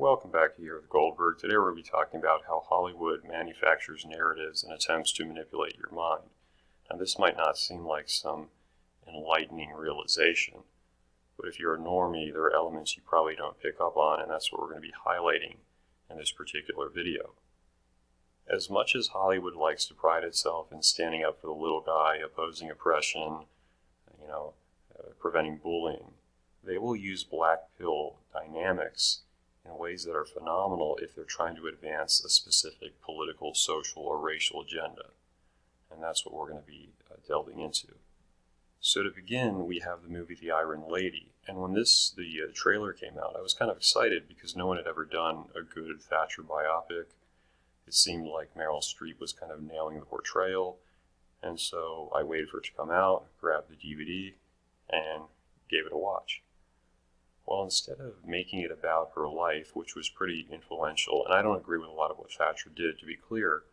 Welcome back here with Goldberg. Today we're going to be talking about how Hollywood manufactures narratives and attempts to manipulate your mind. Now this might not seem like some enlightening realization, but if you're a normie, there are elements you probably don't pick up on, and that's what we're going to be highlighting in this particular video. As much as Hollywood likes to pride itself in standing up for the little guy, opposing oppression, preventing bullying, they will use black pill dynamics in ways that are phenomenal if they're trying to advance a specific political, social, or racial agenda. And that's what we're going to be delving into. So to begin, we have the movie The Iron Lady. And when the trailer came out, I was kind of excited because no one had ever done a good Thatcher biopic. It seemed like Meryl Streep was kind of nailing the portrayal. And so I waited for it to come out, grabbed the DVD, and gave it a watch. Well, instead of making it about her life, which was pretty influential, and I don't agree with a lot of what Thatcher did, to be clear,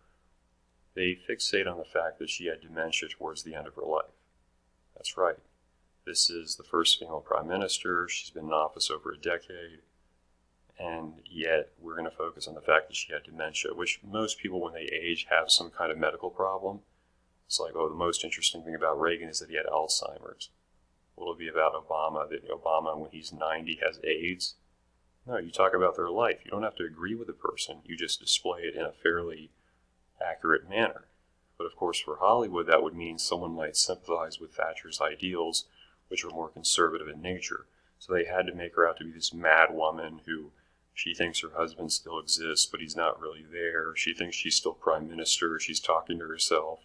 they fixate on the fact that she had dementia towards the end of her life. That's right. This is the first female prime minister. She's been in office over a decade, and yet we're going to focus on the fact that she had dementia, which most people, when they age, have some kind of medical problem. It's like, oh, the most interesting thing about Reagan is that he had Alzheimer's. Will it be about Obama, that Obama, when he's 90, has AIDS? No, you talk about their life. You don't have to agree with the person. You just display it in a fairly accurate manner. But of course, for Hollywood, that would mean someone might sympathize with Thatcher's ideals, which were more conservative in nature. So they had to make her out to be this mad woman who she thinks her husband still exists, but he's not really there. She thinks she's still prime minister. She's talking to herself.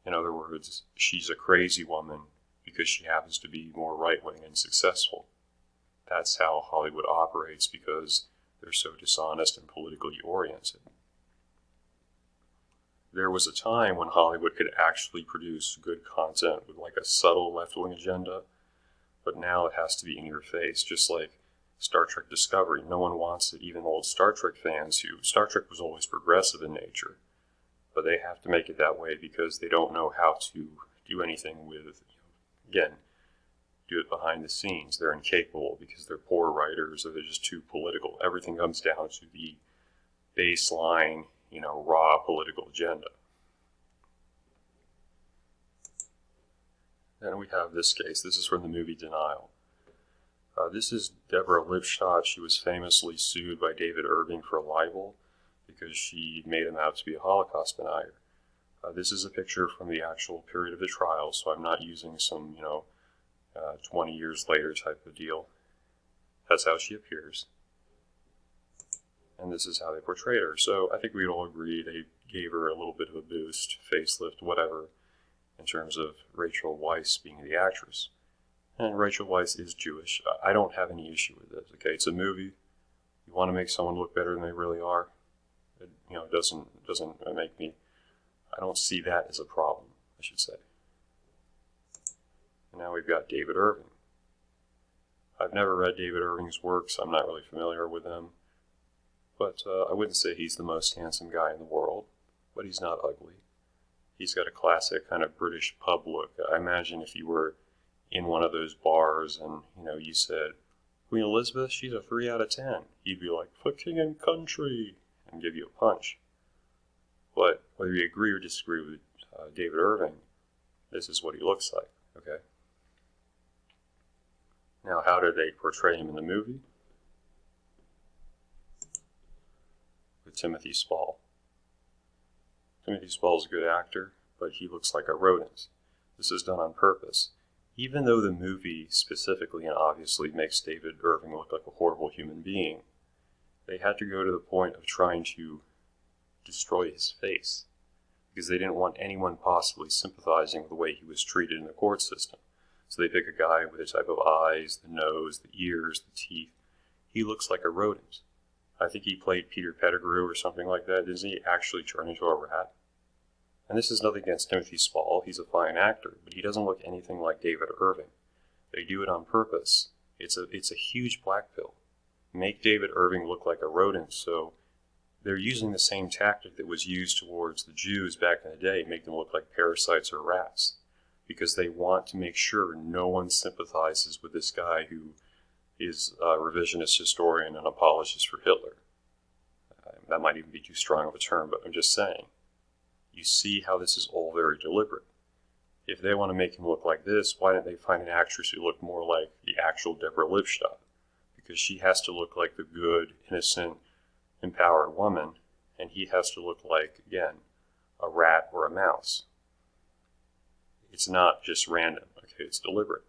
In other words, she's a crazy woman because she happens to be more right-wing and successful. That's how Hollywood operates because they're so dishonest and politically oriented. There was a time when Hollywood could actually produce good content with like a subtle left-wing agenda, but now it has to be in your face, just like Star Trek Discovery. No one wants it, even old Star Trek fans Star Trek was always progressive in nature, but they have to make it that way because they don't know how to do anything with, again, do it behind the scenes. They're incapable because they're poor writers or they're just too political. Everything comes down to the baseline, raw political agenda. Then we have this case. This is from the movie Denial. This is Deborah Lipstadt. She was famously sued by David Irving for libel because she made him out to be a Holocaust denier. This is a picture from the actual period of the trial, so I'm not using some, 20 years later type of deal. That's how she appears. And this is how they portrayed her. So I think we'd all agree they gave her a little bit of a boost, facelift, whatever, in terms of Rachel Weisz being the actress. And Rachel Weisz is Jewish. I don't have any issue with this, okay? It's a movie. You want to make someone look better than they really are. It, doesn't make me... I don't see that as a problem, I should say. And now we've got David Irving. I've never read David Irving's works. I'm not really familiar with them. But I wouldn't say he's the most handsome guy in the world, but he's not ugly. He's got a classic kind of British pub look. I imagine if you were in one of those bars and, you said, Queen Elizabeth, she's a 3 out of 10. He'd be like, for king and country, and give you a punch. But whether you agree or disagree with David Irving, this is what he looks like, okay? Now, how did they portray him in the movie? With Timothy Spall. Timothy Spall is a good actor, but he looks like a rodent. This is done on purpose. Even though the movie specifically and obviously makes David Irving look like a horrible human being, they had to go to the point of trying to destroy his face because they didn't want anyone possibly sympathizing with the way he was treated in the court system. So they pick a guy with the type of eyes, the nose, the ears, the teeth. He looks like a rodent. I think he played Peter Pettigrew or something like that. Doesn't he actually turn into a rat? And this is nothing against Timothy Spall. He's a fine actor, but he doesn't look anything like David Irving. They do it on purpose. It's a huge black pill. Make David Irving look like a rodent, so they're using the same tactic that was used towards the Jews back in the day, make them look like parasites or rats, because they want to make sure no one sympathizes with this guy who is a revisionist historian and apologist for Hitler. That might even be too strong of a term, but I'm just saying. You see how this is all very deliberate. If they want to make him look like this, why don't they find an actress who looked more like the actual Deborah Lipstadt? Because she has to look like the good, innocent, empowered woman, and he has to look like, again, a rat or a mouse. It's not just random, okay? It's deliberate.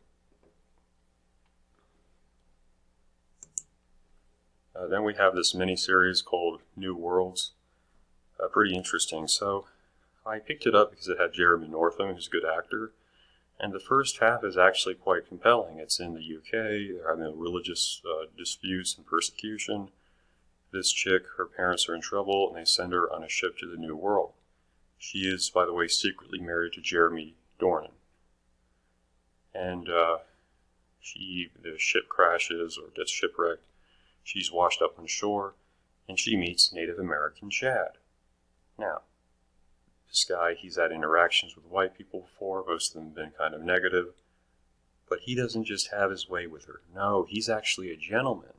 Then we have this mini-series called New Worlds. Pretty interesting. So I picked it up because it had Jeremy Northam, who's a good actor. And the first half is actually quite compelling. It's in the UK. They're having religious disputes and persecution. This chick, her parents are in trouble, and they send her on a ship to the New World. She is, by the way, secretly married to Jeremy Dornan. And the ship crashes or gets shipwrecked. She's washed up on shore, and she meets Native American Chad. Now, this guy, he's had interactions with white people before. Most of them have been kind of negative. But he doesn't just have his way with her. No, he's actually a gentleman.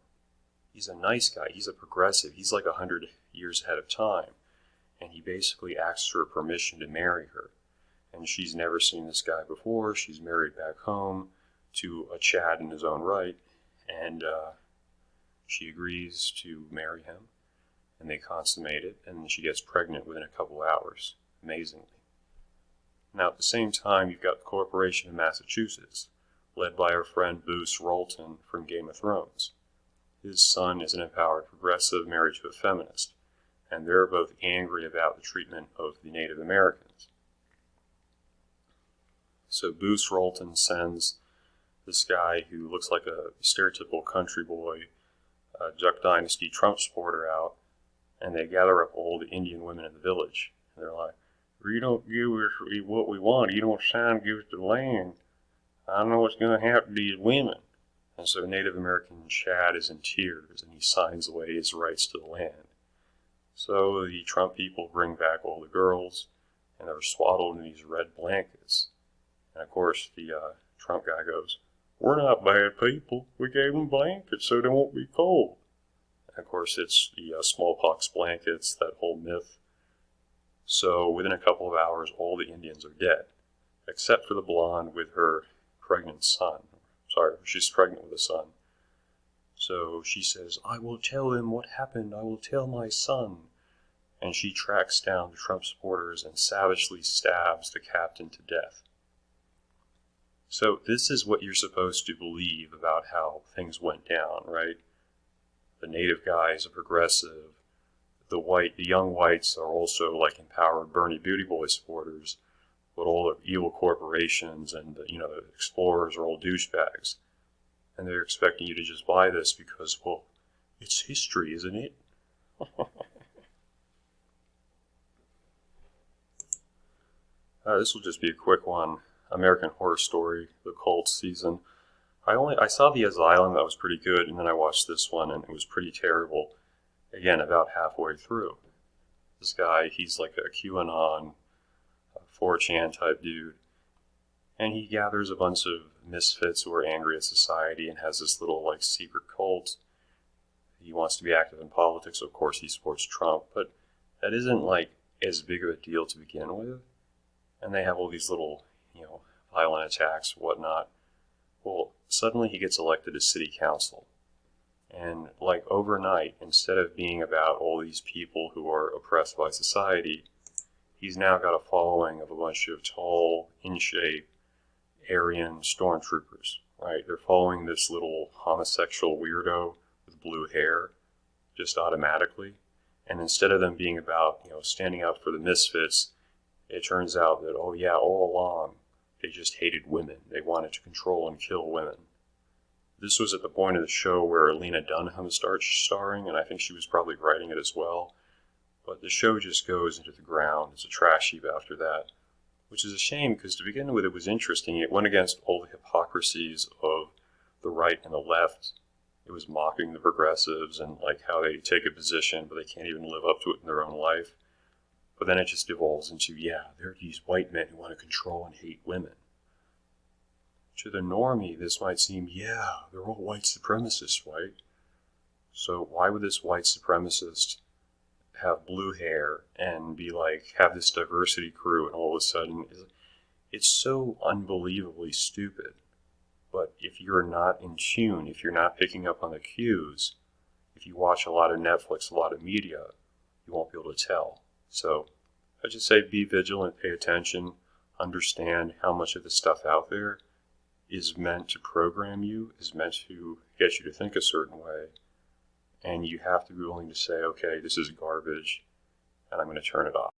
He's a nice guy. He's a progressive. He's like 100 years ahead of time. And he basically asks her permission to marry her. And she's never seen this guy before. She's married back home to a Chad in his own right. And she agrees to marry him. And they consummate it. And she gets pregnant within a couple hours. Amazingly. Now, at the same time, you've got the Corporation of Massachusetts, led by our friend Weisz from Game of Thrones. His son is an empowered progressive married to a feminist, and they're both angry about the treatment of the Native Americans. So Weisz sends this guy who looks like a stereotypical country boy, Duck Dynasty Trump supporter out, and they gather up all the Indian women in the village. And they're like, "You don't give us what we want. You don't sign, give us the land. I know what's going to happen to these women." And so Native American Chad is in tears, and he signs away his rights to the land. So the Trump people bring back all the girls, and they're swaddled in these red blankets. And of course, the Trump guy goes, "We're not bad people. We gave them blankets so they won't be cold." And of course, it's the smallpox blankets, that whole myth. So within a couple of hours, all the Indians are dead, except for the blonde with her pregnant son. Sorry, she's pregnant with a son. So she says, "I will tell him what happened. I will tell my son." And she tracks down the Trump supporters and savagely stabs the captain to death. So this is what you're supposed to believe about how things went down, right? The native guy is a progressive. The young whites are also like empowered Bernie Beauty Boy supporters, but all the evil corporations and the explorers are all douchebags. And they're expecting you to just buy this because, well, it's history, isn't it? This will just be a quick one. American Horror Story, the cult season. I saw The Asylum, that was pretty good, and then I watched this one, and it was pretty terrible. Again, about halfway through. This guy, he's like a QAnon, 4chan type dude, and he gathers a bunch of misfits who are angry at society and has this little like secret cult. He wants to be active in politics, of course he supports Trump, but that isn't like as big of a deal to begin with. And they have all these little, violent attacks and whatnot. Well, suddenly he gets elected to city council. And like overnight, instead of being about all these people who are oppressed by society, he's now got a following of a bunch of tall, in shape, Aryan stormtroopers, right? They're following this little homosexual weirdo with blue hair, just automatically. And instead of them being about, standing up for the misfits, it turns out that, oh yeah, all along, they just hated women. They wanted to control and kill women. This was at the point of the show where Lena Dunham starts starring, and I think she was probably writing it as well. But the show just goes into the ground. It's a trash heap after that, which is a shame because to begin with it was interesting. It went against all the hypocrisies of the right and the left. It was mocking the progressives and like how they take a position but they can't even live up to it in their own life. But then it just devolves into, there are these white men who want to control and hate women. To the normie, this might seem, yeah, they're all white supremacists, right? So why would this white supremacist have blue hair and be like, have this diversity crew, and all of a sudden, it's so unbelievably stupid. But if you're not in tune, if you're not picking up on the cues, if you watch a lot of Netflix, a lot of media, you won't be able to tell. So I just say be vigilant, pay attention, understand how much of the stuff out there is meant to program you, is meant to get you to think a certain way. And you have to be willing to say, okay, this is garbage, and I'm going to turn it off.